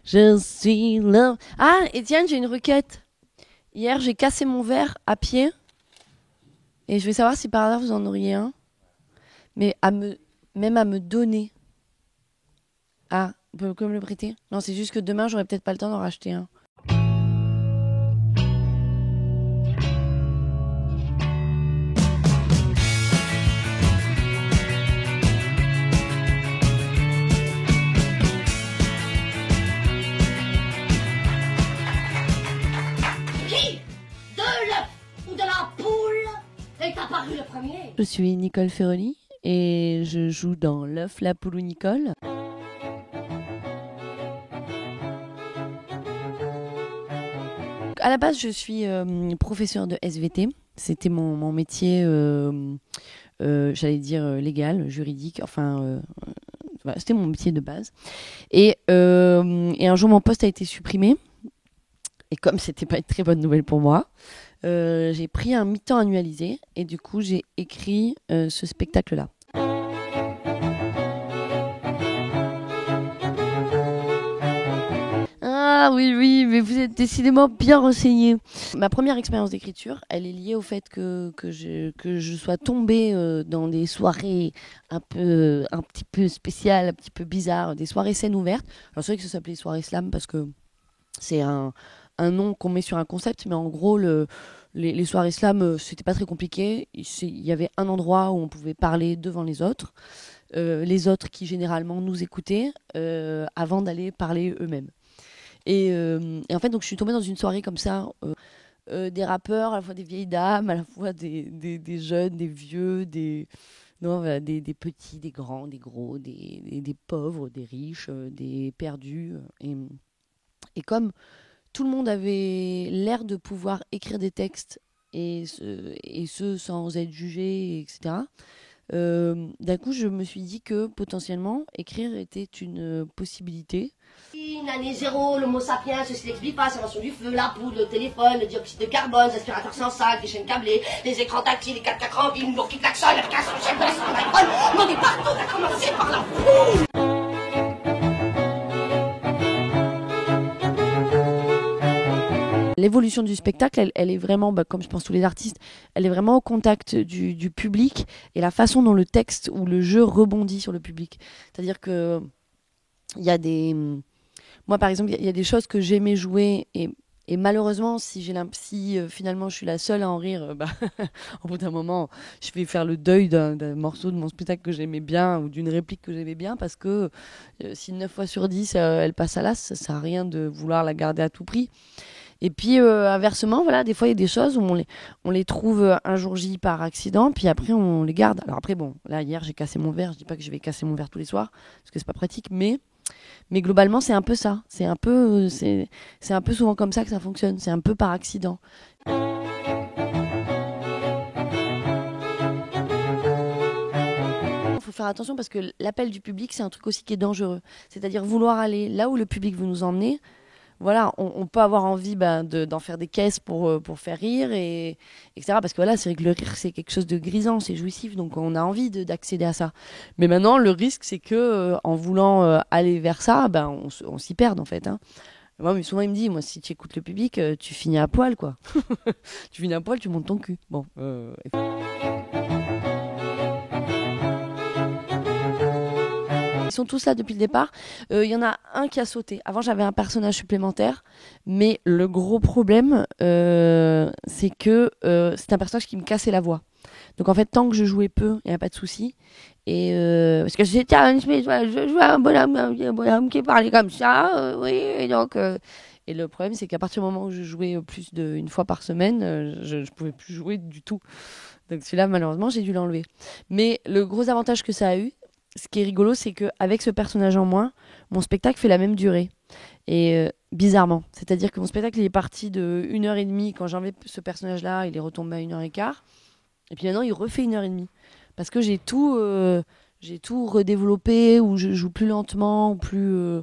Je suis là. Ah, Étienne, j'ai une requête. Hier, j'ai cassé mon verre à pied. Et je vais savoir si par hasard vous en auriez un. Mais même à me donner. Ah, vous pouvez me le prêter? Non, c'est juste que demain, j'aurai peut-être pas le temps d'en racheter un. Qui de l'œuf ou de la poule est apparu le premier? Je suis Nicole Ferroli et je joue dans L'œuf, la poule ou Nicole. À la base, je suis professeure de SVT. C'était mon métier, j'allais dire légal, juridique. Enfin, voilà, c'était mon métier de base. Et un jour, mon poste a été supprimé. Et comme c'était pas une très bonne nouvelle pour moi, j'ai pris un mi-temps annualisé. Et du coup, j'ai écrit ce spectacle-là. Ah oui, mais vous êtes décidément bien renseigné. Ma première expérience d'écriture, elle est liée au fait que je sois tombée dans des soirées un petit peu spéciales, un petit peu bizarres, des soirées scènes ouvertes. Alors c'est vrai que ça s'appelait soirée slam parce que c'est un nom qu'on met sur un concept, mais en gros, les soirées slam, c'était pas très compliqué. Il y avait un endroit où on pouvait parler devant les autres qui généralement nous écoutaient avant d'aller parler eux-mêmes. Et en fait, donc, je suis tombée dans une soirée comme ça, des rappeurs, à la fois des vieilles dames, à la fois des jeunes, des vieux, non, voilà, des petits, des grands, des gros, des pauvres, des riches, des perdus. Et comme tout le monde avait l'air de pouvoir écrire des textes, et ce sans être jugé, etc., d'un coup, je me suis dit que potentiellement, écrire était une possibilité. Année zéro, l'homo sapiens, ceci l'explique pas, l'invention du feu, la poudre, le téléphone, le dioxyde de carbone, les aspirateurs sans sac, les chaînes câblées, les écrans tactiles, les 4x4 en ville, qui klaxonne, l'application de chaîne sur l'iPhone, on est partout, on a commencé par la poudre. L'évolution du spectacle, elle est vraiment, comme je pense tous les artistes, elle est vraiment au contact du public et la façon dont le texte ou le jeu rebondit sur le public. C'est-à-dire que il y a moi par exemple, il y a des choses que j'aimais jouer et malheureusement, si finalement je suis la seule à en rire, au bout d'un moment, je vais faire le deuil d'un morceau de mon spectacle que j'aimais bien ou d'une réplique que j'aimais bien parce que si 9 fois sur 10 elle passe à l'as, ça sert à rien de vouloir la garder à tout prix. Et puis inversement, voilà, des fois il y a des choses où on les trouve un jour J par accident, puis après on les garde. Alors après bon, là hier j'ai cassé mon verre, je dis pas que je vais casser mon verre tous les soirs parce que c'est pas pratique, mais globalement c'est un peu ça, c'est un peu souvent comme ça que ça fonctionne, c'est un peu par accident. Il faut faire attention parce que l'appel du public c'est un truc aussi qui est dangereux, c'est-à-dire vouloir aller là où le public veut nous emmener. Voilà, on peut avoir envie d'en faire des caisses pour faire rire, etc. Parce que voilà, c'est vrai que le rire, c'est quelque chose de grisant, c'est jouissif, donc on a envie d'accéder à ça. Mais maintenant, le risque, c'est que en voulant aller vers ça, on s'y perd en fait. Hein. Moi, mais souvent, il me dit, moi, si tu écoutes le public, tu finis à poil, quoi. Tu finis à poil, tu montes ton cul. Bon. Ils sont tous là depuis le départ. Il y en a un qui a sauté. Avant, j'avais un personnage supplémentaire. Mais le gros problème, c'est que c'est un personnage qui me cassait la voix. Donc en fait, tant que je jouais peu, il n'y a pas de souci. Et parce que je jouais un bonhomme qui parlait comme ça. Oui, et donc... Et le problème, c'est qu'à partir du moment où je jouais plus d'une fois par semaine, je ne pouvais plus jouer du tout. Donc celui-là, malheureusement, j'ai dû l'enlever. Mais le gros avantage que ça a eu, ce qui est rigolo, c'est qu'avec ce personnage en moins, mon spectacle fait la même durée. Et bizarrement. C'est-à-dire que mon spectacle il est parti de 1h30. Quand j'enlevais ce personnage-là, il est retombé à 1h15. Et puis maintenant, il refait 1h30. Parce que j'ai tout redéveloppé, ou je joue plus lentement, ou plus...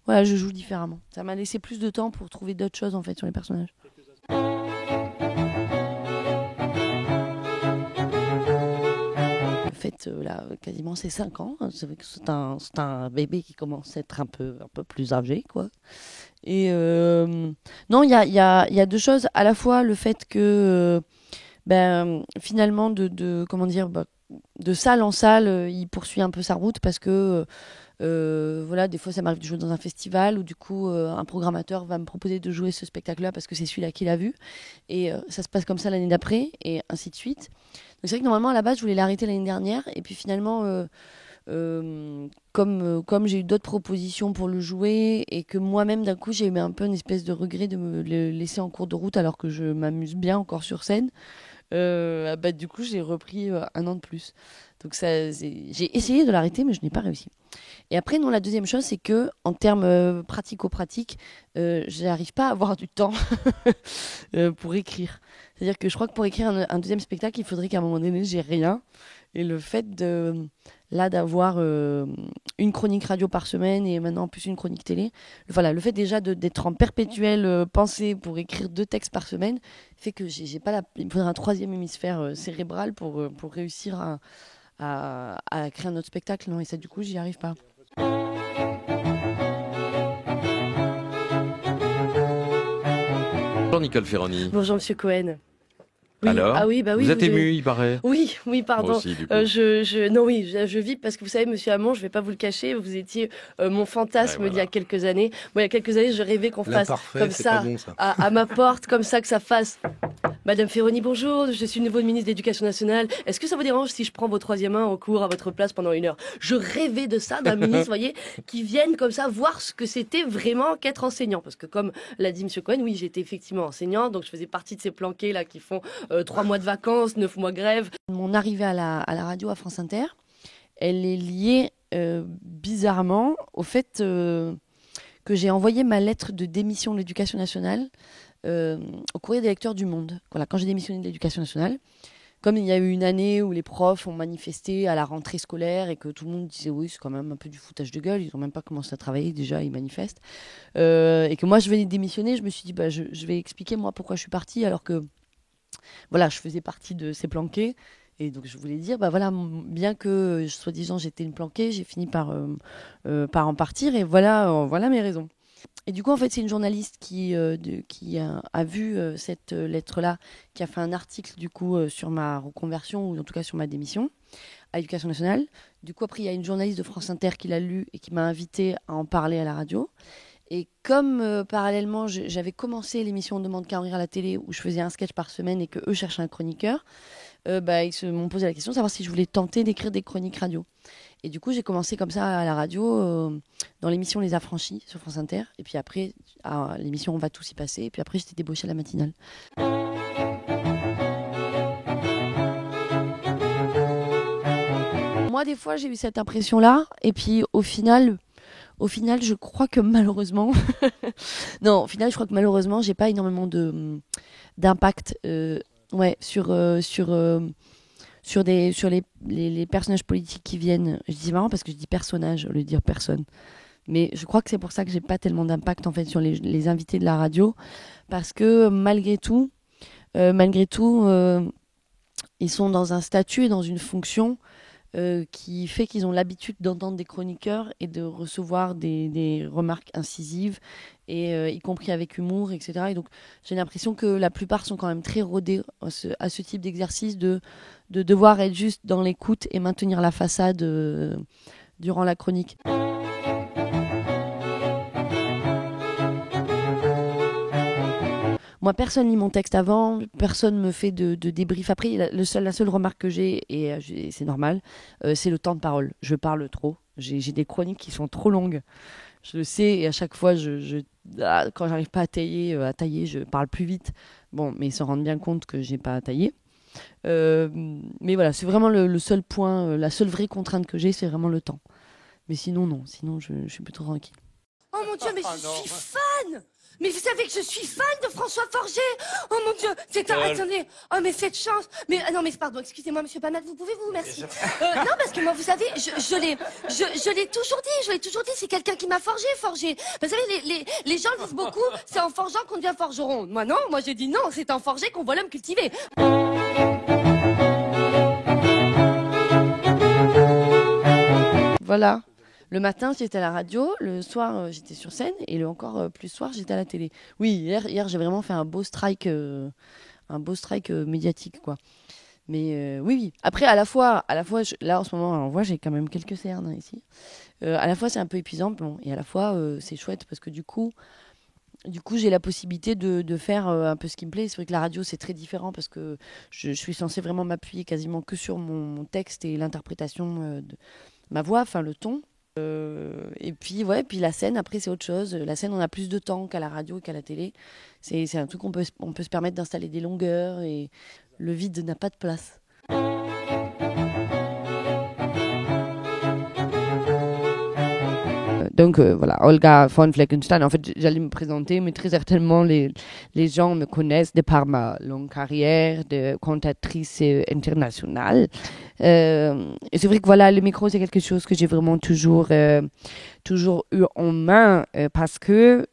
voilà, je joue différemment. Ça m'a laissé plus de temps pour trouver d'autres choses, en fait, sur les personnages. Le fait fête là, quasiment ses 5 ans. C'est vrai que c'est un bébé qui commence à être un peu plus âgé, quoi. Et non, il y a deux choses. À la fois, le fait que finalement, comment dire, de salle en salle, il poursuit un peu sa route parce que voilà, des fois ça m'arrive de jouer dans un festival où du coup un programmateur va me proposer de jouer ce spectacle-là parce que c'est celui-là qu'il a vu, et ça se passe comme ça l'année d'après et ainsi de suite. Donc c'est vrai que normalement à la base je voulais l'arrêter l'année dernière, et puis finalement comme j'ai eu d'autres propositions pour le jouer et que moi-même d'un coup j'ai eu un peu une espèce de regret de me le laisser en cours de route alors que je m'amuse bien encore sur scène, du coup j'ai repris 1 an de plus. Donc j'ai essayé de l'arrêter mais je n'ai pas réussi. Et après, non, la deuxième chose, c'est que en termes pratico-pratiques, j'arrive pas à avoir du temps pour écrire. C'est-à-dire que je crois que pour écrire un deuxième spectacle, il faudrait qu'à un moment donné, j'ai rien. Et le fait d'avoir une chronique radio par semaine et maintenant en plus une chronique télé, voilà, le fait déjà d'être en perpétuelle pensée pour écrire 2 textes par semaine fait que j'ai pas il me faudrait un 3e hémisphère cérébral pour réussir à créer un autre spectacle. Non, et ça, du coup, j'y arrive pas. Bonjour Nicole Ferroni. Bonjour Monsieur Cohen. Oui. Alors, ah oui, vous êtes ému, il paraît. Oui, pardon. Moi aussi, du coup. Je vis parce que vous savez, Monsieur Hamon, je vais pas vous le cacher, vous étiez mon fantasme il y a quelques années. Moi, il y a quelques années, je rêvais qu'on fasse comme ça, bon, ça. À ma porte, comme ça, que ça fasse. Madame Ferroni, bonjour, je suis le nouveau ministre de l'Éducation nationale. Est-ce que ça vous dérange si je prends vos 3e en cours à votre place pendant 1 heure? Je rêvais de ça, d'un ministre, vous voyez, qui vienne comme ça voir ce que c'était vraiment qu'être enseignant. Parce que comme l'a dit Monsieur Cohen, oui, j'étais effectivement enseignant, donc je faisais partie de ces planqués là qui font 3 mois de vacances, 9 mois grève. Mon arrivée à la radio à France Inter, elle est liée bizarrement au fait que j'ai envoyé ma lettre de démission de l'Éducation nationale au courrier des lecteurs du Monde. Voilà, quand j'ai démissionné de l'Éducation nationale, comme il y a eu une année où les profs ont manifesté à la rentrée scolaire et que tout le monde disait oui, c'est quand même un peu du foutage de gueule, ils n'ont même pas commencé à travailler, déjà ils manifestent, et que moi je venais de démissionner, je me suis dit je vais expliquer moi pourquoi je suis partie, alors que voilà, je faisais partie de ces planqués. Et donc je voulais dire, voilà, bien que soi-disant j'étais une planquée, j'ai fini par en partir, et voilà mes raisons. Et du coup, en fait, c'est une journaliste qui a vu cette lettre-là, qui a fait un article du coup sur ma reconversion, ou en tout cas sur ma démission à l'Éducation nationale. Du coup, après, il y a une journaliste de France Inter qui l'a lu et qui m'a invitée à en parler à la radio. Et comme parallèlement, j'avais commencé l'émission On demande qu'à en rire à la télé, où je faisais un sketch par semaine et qu'eux cherchaient un chroniqueur, ils m'ont posé la question de savoir si je voulais tenter d'écrire des chroniques radio. Et du coup, j'ai commencé comme ça à la radio, dans l'émission Les Affranchis sur France Inter. Et puis après, à l'émission On va tous y passer. Et puis après, j'étais débauchée à la matinale. Moi, des fois, j'ai eu cette impression-là. Et puis, au final, je crois que malheureusement... non, au final, je crois que malheureusement, j'ai pas énormément d'impact sur les personnages politiques qui viennent. Je dis marrant parce que je dis personnage au lieu de dire personne. Mais je crois que c'est pour ça que j'ai pas tellement d'impact en fait sur les invités de la radio, parce que malgré tout, ils sont dans un statut et dans une fonction qui fait qu'ils ont l'habitude d'entendre des chroniqueurs et de recevoir des remarques incisives, et y compris avec humour, etc. Et donc j'ai l'impression que la plupart sont quand même très rodés à ce type d'exercice de devoir être juste dans l'écoute et maintenir la façade durant la chronique. Moi, personne lit mon texte avant, personne me fait de débrief après. La seule remarque que j'ai, et c'est normal, c'est le temps de parole. Je parle trop. J'ai des chroniques qui sont trop longues. Je le sais, et à chaque fois, quand j'arrive pas à tailler, je parle plus vite. Bon, mais ils se rendent bien compte que j'ai pas à tailler. Mais voilà, c'est vraiment le seul point, la seule vraie contrainte que j'ai, c'est vraiment le temps. Mais sinon, non. Sinon, je suis plutôt tranquille. Oh mon Dieu, mais je suis fan! Mais vous savez que je suis fan de François Forget. Oh mon Dieu, attendez. Oh mais cette chance. Mais non mais pardon, excusez-moi Monsieur Panat, vous pouvez merci. Non parce que moi vous savez, je l'ai toujours dit, c'est quelqu'un qui m'a forgé. Vous savez les gens disent beaucoup, c'est en forgeant qu'on devient forgeron. Moi non, moi j'ai dit non, c'est en forger qu'on voit l'homme cultivé. Voilà. Le matin, j'étais à la radio, le soir, j'étais sur scène, et le encore plus soir, j'étais à la télé. Oui, hier j'ai vraiment fait un beau strike médiatique, quoi. Mais oui, oui. Après, à la fois là, en ce moment, on voit, j'ai quand même quelques cernes hein, ici. À la fois, c'est un peu épuisant, bon, et à la fois, c'est chouette, parce que du coup, j'ai la possibilité de faire un peu ce qui me plaît. C'est vrai que la radio, c'est très différent, parce que je suis censée vraiment m'appuyer quasiment que sur mon texte et l'interprétation de ma voix, enfin le ton. Et puis, ouais, puis la scène, après, c'est autre chose. La scène, on a plus de temps qu'à la radio et qu'à la télé. C'est un truc on peut se permettre d'installer des longueurs et le vide n'a pas de place. Donc voilà, Olga von Fleckenstein. En fait, j'allais me présenter, mais très certainement, les gens me connaissent de par ma longue carrière de cantatrice internationale. Et c'est vrai que voilà, le micro, c'est quelque chose que j'ai vraiment toujours eu en main parce que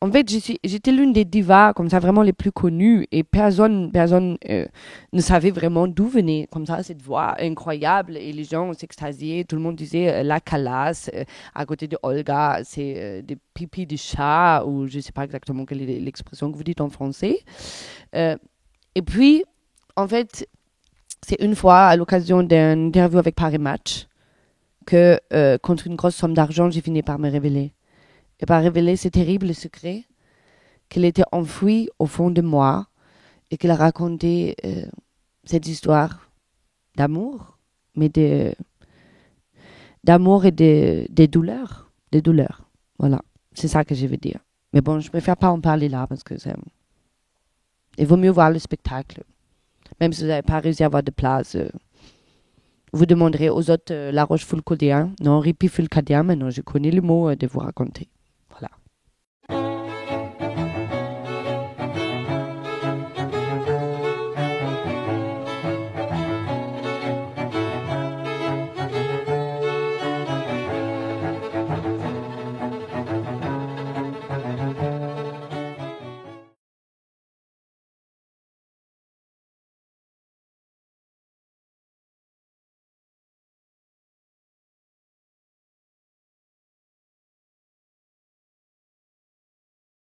en fait, j'étais l'une des divas, comme ça, vraiment les plus connues, et personne ne savait vraiment d'où venait, comme ça, cette voix incroyable, et les gens s'extasiaient, tout le monde disait la Calas, à côté de Olga, c'est des pipis de chat, ou je ne sais pas exactement quelle est l'expression que vous dites en français. Et puis, en fait, c'est une fois, à l'occasion d'une interview avec Paris Match, que contre une grosse somme d'argent, j'ai fini par me révéler. Et par révéler ce terrible secret qu'elle était enfouie au fond de moi et qu'elle a raconté cette histoire d'amour, mais d'amour et des douleurs. Des douleurs. Voilà, c'est ça que je veux dire. Mais bon, je préfère pas en parler là parce que il vaut mieux voir le spectacle. Même si vous n'avez pas réussi à avoir de place, vous demanderez aux autres La Rochefoucauld. Non, Ripi-Fulcadien, mais non, je connais le mot de vous raconter.